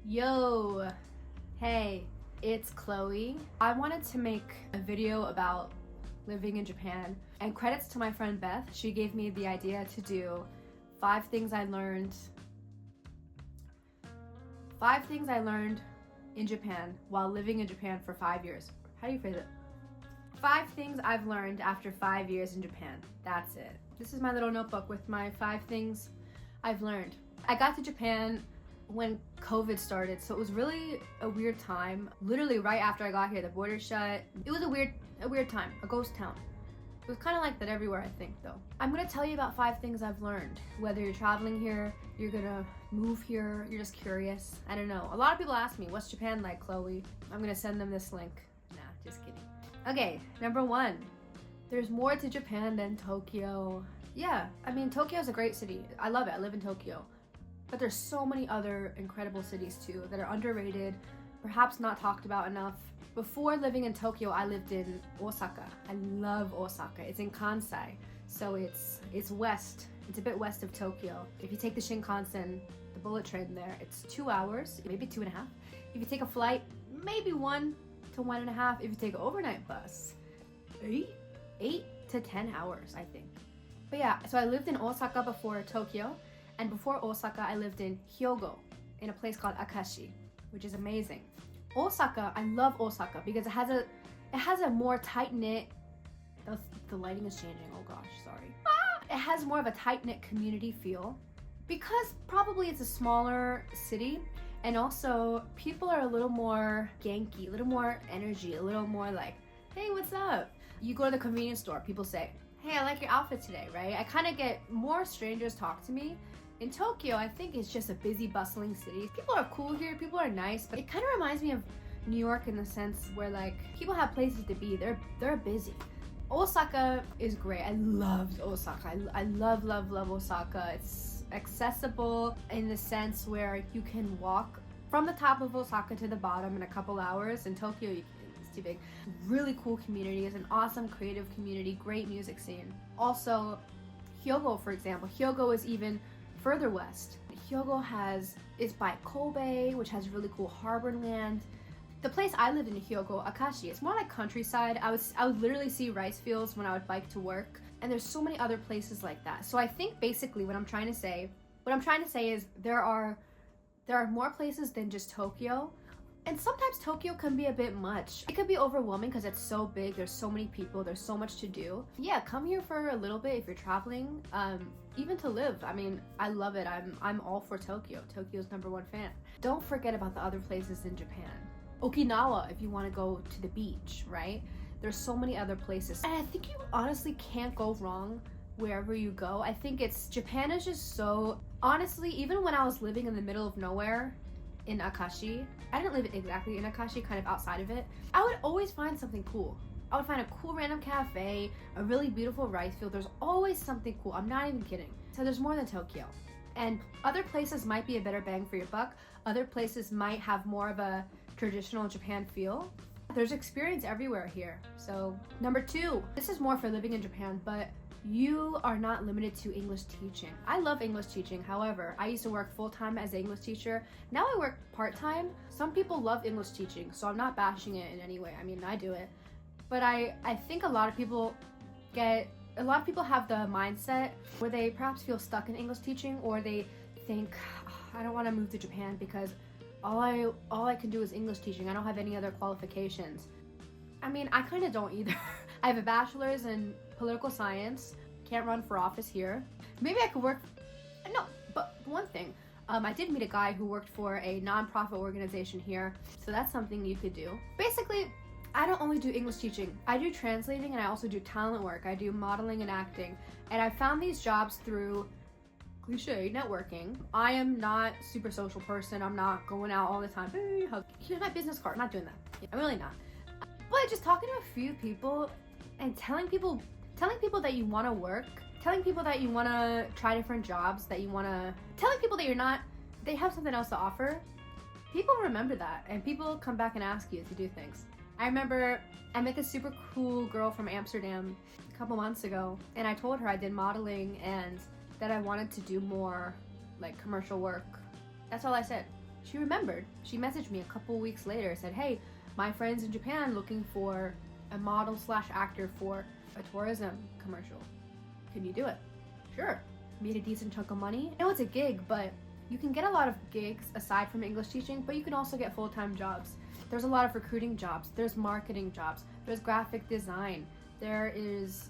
Yo, hey, it's Chloe. I wanted to make a video about living in Japan, and credits to my friend Beth. She gave me the idea to do 5 things I learned in Japan while living in Japan for 5 years. How do you phrase it? 5 things I've learned after 5 years in Japan. That's it. This is my little notebook with my 5 things I've learned. I got to Japan when COVID started, so it was really a weird time. Literally right after I got here, the border shut. It was a weird time, a ghost town. It was kind of like that everywhere, I think, though. I'm gonna tell you about 5 things I've learned. Whether you're traveling here, you're gonna move here, you're just curious. I don't know. A lot of people ask me, what's Japan like, Chloe? I'm gonna send them this link. Nah, just kidding. Okay, number 1. There's more to Japan than Tokyo. Yeah, I mean, Tokyo is a great city. I love it. I live in Tokyo. But there's so many other incredible cities too that are underrated, perhaps not talked about enough. Before living in Tokyo, I lived in Osaka. I love Osaka. It's in Kansai, so it's west. It's a bit west of Tokyo. If you take the Shinkansen, the bullet train there, it's 2 hours, maybe 2.5. If you take a flight, maybe 1 to 1.5. If you take an overnight bus, 8 to 10 hours, I think. But yeah, so I lived in Osaka before Tokyo. And before Osaka, I lived in Hyogo, in a place called Akashi, which is amazing. Osaka, I love Osaka because it has a more tight-knit, the lighting is changing, oh gosh, sorry. It has more of a tight-knit community feel because probably it's a smaller city, and also people are a little more Genki, a little more energy, a little more like, hey, what's up? You go to the convenience store, people say, hey, I like your outfit today, right? I kind of get more strangers talk to me. In Tokyo, I think it's just a busy, bustling city. People are cool here, people are nice, but it kind of reminds me of New York in the sense where like people have places to be, they're busy. Osaka is great. I loved Osaka. I love Osaka. It's accessible in the sense where you can walk from the top of Osaka to the bottom in a couple hours. In Tokyo, it's too big. Really cool community. It's an awesome creative community, great music scene. Also, Hyogo, for example. Hyogo is even further west. Hyogo is by Kobe, which has really cool harbor land. The place I lived in Hyogo, Akashi, it's more like countryside. I would literally see rice fields when I would bike to work, and there's so many other places like that. So I think basically what I'm trying to say is there are more places than just Tokyo. And sometimes Tokyo can be a bit much. It could be overwhelming because it's so big, there's so many people, there's so much to do. Yeah, come here for a little bit if you're traveling, even to live. I mean, I love it. I'm all for Tokyo. Tokyo's #1 fan. Don't forget about the other places in Japan. Okinawa, if you want to go to the beach, right? There's so many other places. And I think you honestly can't go wrong wherever you go. I think Japan is just so, honestly, even when I was living in the middle of nowhere, in Akashi. I didn't live exactly in Akashi, kind of outside of it. I would always find something cool. I would find a cool random cafe, a really beautiful rice field. There's always something cool. I'm not even kidding. So there's more than Tokyo. And other places might be a better bang for your buck. Other places might have more of a traditional Japan feel. There's experience everywhere here. So number 2, this is more for living in Japan, but you are not limited to English teaching. I love English teaching. However, I used to work full-time as an English teacher. Now I work part-time. Some people love English teaching, so I'm not bashing it in any way. I mean, I do it. But I think a lot of people have the mindset where they perhaps feel stuck in English teaching, or they think, oh, I don't want to move to Japan because all I can do is English teaching. I don't have any other qualifications. I mean, I kind of don't either. I have a bachelor's in political science. Can't run for office here. Maybe I could work. No, but one thing, I did meet a guy who worked for a non-profit organization here, so that's something you could do. Basically, I don't only do English teaching. I do translating, and I also do talent work. I do modeling and acting, and I found these jobs through cliche networking. I am not a super social person. I'm not going out all the time. Hey, here's my business card. I'm not doing that. I'm really not. But just talking to a few people and telling people that you want to work, telling people that you want to try different jobs, telling people that they have something else to offer, people remember that, and people come back and ask you to do things. I remember I met this super cool girl from Amsterdam a couple months ago, and I told her I did modeling and that I wanted to do more like commercial work. That's all I said. she remembered. She messaged me a couple weeks later, said, hey, my friend's in Japan looking for a model slash actor for a tourism commercial. Can you do it? Sure. Made a decent chunk of money. I know it's a gig, but you can get a lot of gigs aside from English teaching, but you can also get full-time jobs. There's a lot of recruiting jobs. There's marketing jobs. There's graphic design. There is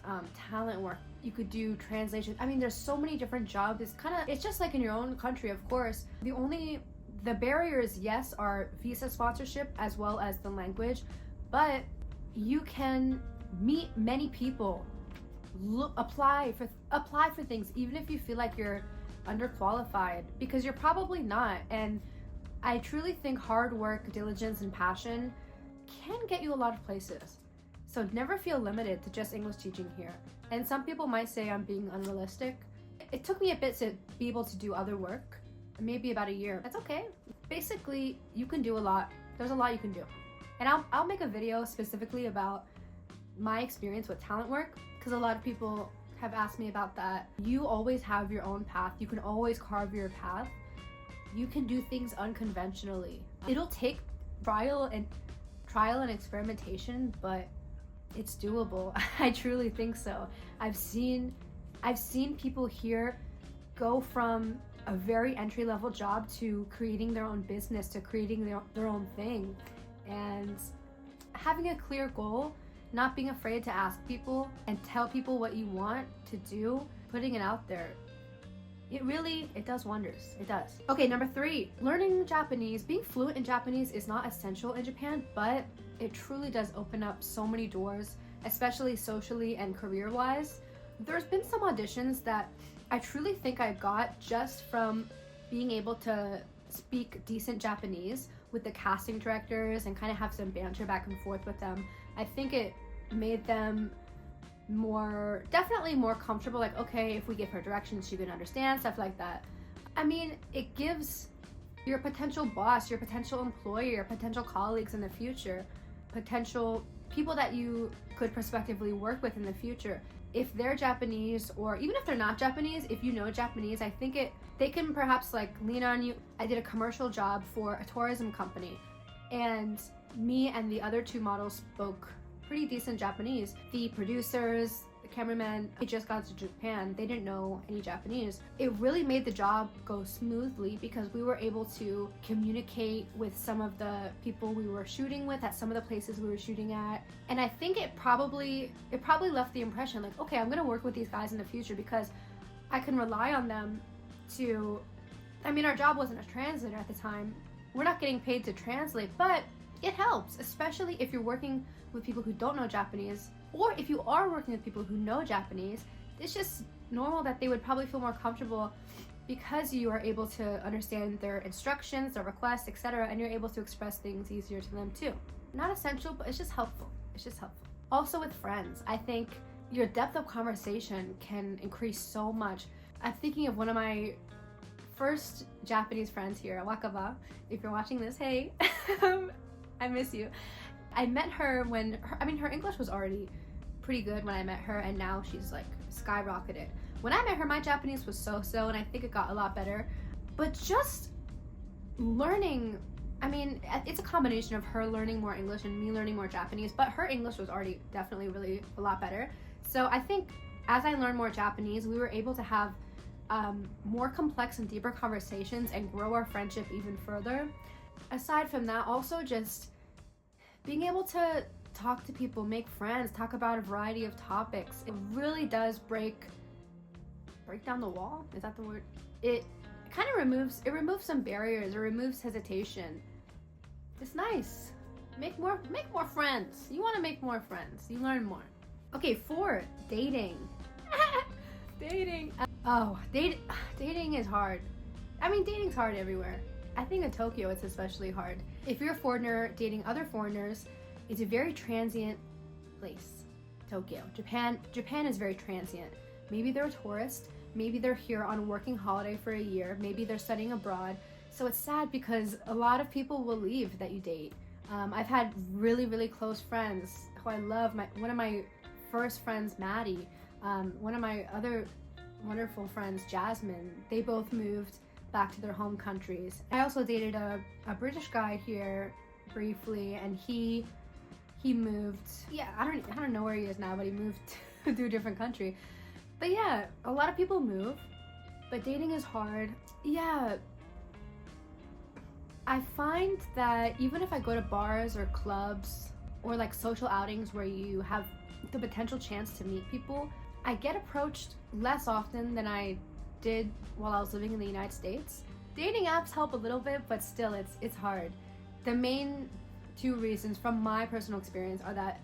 talent work. You could do translation. I mean, there's so many different jobs. It's just like in your own country, of course. The barriers, yes, are visa sponsorship as well as the language, but you can meet many people, apply for things, even if you feel like you're underqualified, because you're probably not. And I truly think hard work, diligence, and passion can get you a lot of places. So never feel limited to just English teaching here. And some people might say I'm being unrealistic. It took me a bit to be able to do other work, maybe about a year. That's okay. Basically, you can do a lot. There's a lot you can do. And I'll make a video specifically about my experience with talent work, because a lot of people have asked me about that. You always have your own path. You can always carve your path. You can do things unconventionally. It'll take trial and experimentation, but it's doable. I truly think so. I've seen people here go from a very entry-level job to creating their own business, to creating their own thing. And having a clear goal, not being afraid to ask people and tell people what you want to do, putting it out there, it does wonders. It does. Okay, number 3, learning Japanese. Being fluent in Japanese is not essential in Japan, but it truly does open up so many doors, especially socially and career-wise. There's been some auditions that I truly think I got just from being able to speak decent Japanese with the casting directors and kind of have some banter back and forth with them. I think it made them definitely more comfortable, like, okay, if we give her directions, she can understand, stuff like that. I mean, it gives your potential boss, your potential employer, your potential colleagues in the future, potential people that you could prospectively work with in the future, if they're Japanese, or even if they're not Japanese, if you know Japanese, I think they can perhaps like lean on you. I did a commercial job for a tourism company, and me and the other 2 models spoke pretty decent Japanese. The producers, the cameraman, they just got to Japan. They didn't know any Japanese. It really made the job go smoothly because we were able to communicate with some of the people we were shooting with at some of the places we were shooting at. And I think it probably left the impression like, okay, I'm gonna work with these guys in the future because I can rely on them to, I mean, our job wasn't a translator at the time. We're not getting paid to translate, but it helps, especially if you're working with people who don't know Japanese, or if you are working with people who know Japanese. It's just normal that they would probably feel more comfortable because you are able to understand their instructions, their requests, etc., and you're able to express things easier to them too. Not essential, but it's just helpful. It's just helpful. Also with friends, I think your depth of conversation can increase so much. I'm thinking of one of my first Japanese friends here, Wakaba. If you're watching this, hey, I miss you. I met her when, her English was already pretty good when I met her, and now she's like skyrocketed. When I met her, my Japanese was so-so, and I think it got a lot better. But just learning, I mean, it's a combination of her learning more English and me learning more Japanese, but her English was already definitely really a lot better. So I think as I learned more Japanese, we were able to have more complex and deeper conversations and grow our friendship even further. Aside from that, also just being able to talk to people, make friends, talk about a variety of topics. It really does break down the wall. Is that the word? It kind of removes some barriers. It removes hesitation. It's nice. Make more friends. You want to make more friends. You learn more. Okay, 4, dating. Dating. Dating is hard. I mean, dating's hard everywhere. I think in Tokyo it's especially hard. If you're a foreigner dating other foreigners, it's a very transient place. Tokyo. Japan is very transient. Maybe they're a tourist, maybe they're here on a working holiday for a year, maybe they're studying abroad. So it's sad because a lot of people will leave that you date. I've had really, really close friends who I love. One of my first friends, Maddie, one of my other wonderful friends, Jasmine, they both moved back to their home countries. I also dated a British guy here briefly, and he moved. Yeah, I don't know where he is now, but he moved to a different country. But yeah, a lot of people move, but dating is hard. Yeah, I find that even if I go to bars or clubs or like social outings where you have the potential chance to meet people, I get approached less often than I did while I was living in the United States. Dating apps help a little bit, but still it's hard. The main two reasons from my personal experience are that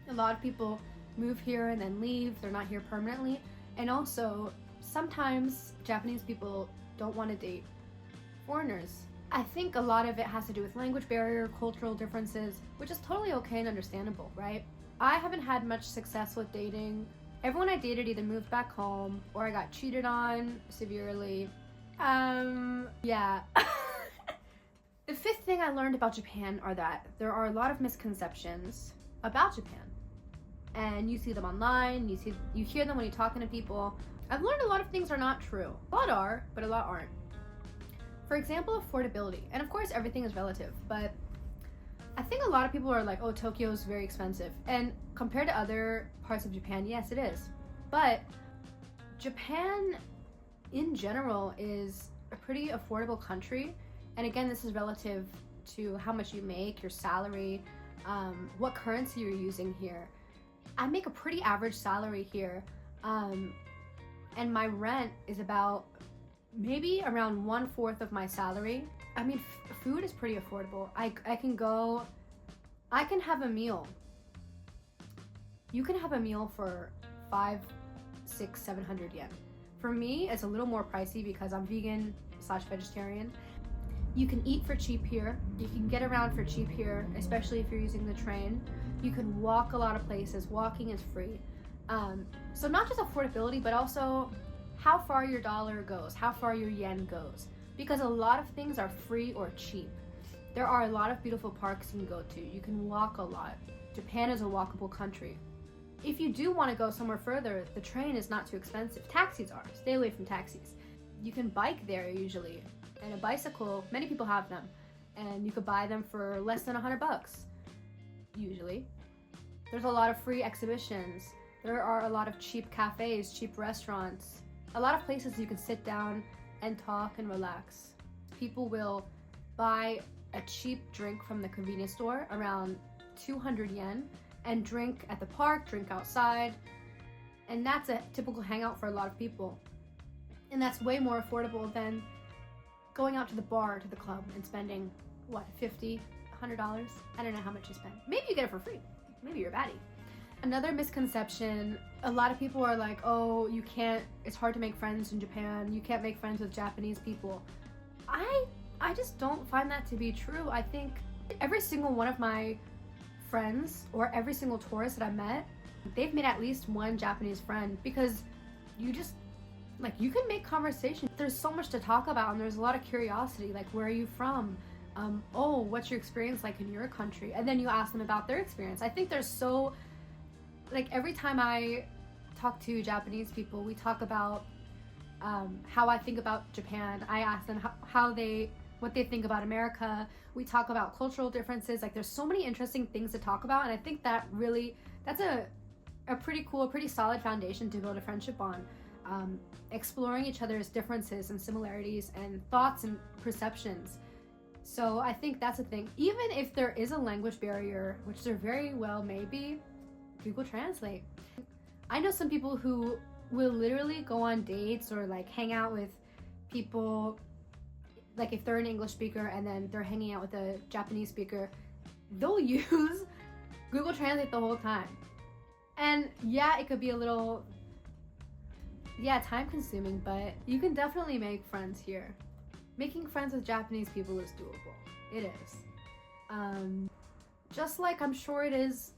a lot of people move here and then leave, they're not here permanently, and also sometimes Japanese people don't want to date foreigners. I think a lot of it has to do with language barrier, cultural differences, which is totally okay and understandable, right? I haven't had much success with dating. Everyone I dated either moved back home or I got cheated on severely. Yeah. The fifth thing I learned about Japan are that there are a lot of misconceptions about Japan. And you see them online, you hear them when you're talking to people. I've learned a lot of things are not true. A lot are, but a lot aren't. For example, affordability. And of course everything is relative, but I think a lot of people are like, oh, Tokyo is very expensive. And compared to other parts of Japan, yes, it is. But Japan in general is a pretty affordable country. And again, this is relative to how much you make, your salary, what currency you're using here. I make a pretty average salary here. And my rent is about maybe around 1/4 of my salary. I mean, food is pretty affordable. I can have a meal. You can have a meal for 500, 600, 700 yen. For me, it's a little more pricey because I'm vegan/vegetarian. You can eat for cheap here. You can get around for cheap here, especially if you're using the train. You can walk a lot of places. Walking is free. So not just affordability, but also how far your dollar goes, how far your yen goes. Because a lot of things are free or cheap. There are a lot of beautiful parks you can go to. You can walk a lot. Japan is a walkable country. If you do want to go somewhere further, the train is not too expensive. Taxis are. Stay away from taxis. You can bike there usually. And a bicycle, many people have them. And you could buy them for less than $100 usually. There's a lot of free exhibitions. There are a lot of cheap cafes, cheap restaurants. A lot of places you can sit down and talk and relax. People will buy a cheap drink from the convenience store, around 200 yen, and drink at the park, drink outside. And that's a typical hangout for a lot of people. And that's way more affordable than going out to the bar, to the club, and spending, what, $50, $100? I don't know how much you spend. Maybe you get it for free. Maybe you're a baddie. Another misconception, a lot of people are like, oh, it's hard to make friends in Japan. You can't make friends with Japanese people. I just don't find that to be true. I think every single one of my friends or every single tourist that I met, they've made at least one Japanese friend, because you can make conversation. There's so much to talk about, and there's a lot of curiosity, like, where are you from? Oh, what's your experience like in your country? And then you ask them about their experience. I think there's every time I talk to Japanese people, we talk about how I think about Japan. I ask them what they think about America. We talk about cultural differences. Like, there's so many interesting things to talk about, and I think that's a pretty cool, pretty solid foundation to build a friendship on. Exploring each other's differences and similarities and thoughts and perceptions. So I think that's a thing. Even if there is a language barrier, which there very well may be, Google Translate. I know some people who will literally go on dates or like hang out with people, like if they're an English speaker and then they're hanging out with a Japanese speaker, they'll use Google Translate the whole time. And yeah, it could be a little, time consuming, but you can definitely make friends here. Making friends with Japanese people is doable. It is. Just like I'm sure it is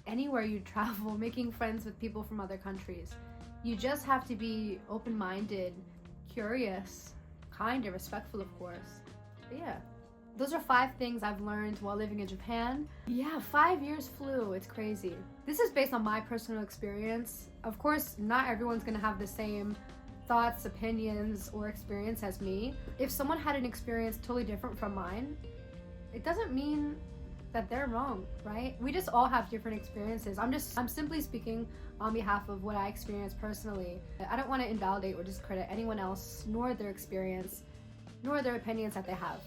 anywhere you travel, making friends with people from other countries. You just have to be open-minded, curious, kind, and respectful, of course. But yeah, those are 5 things I've learned while living in Japan. Yeah, 5 years flew. It's crazy. This is based on my personal experience. Of course, not everyone's gonna have the same thoughts, opinions, or experience as me. If someone had an experience totally different from mine, it doesn't mean that they're wrong, right? We just all have different experiences. I'm simply speaking on behalf of what I experienced personally. I don't want to invalidate or discredit anyone else, nor their experience, nor their opinions that they have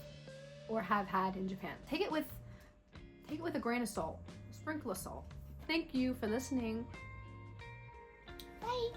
or have had in Japan. Take it with a grain of salt, a sprinkle of salt. Thank you for listening. Bye.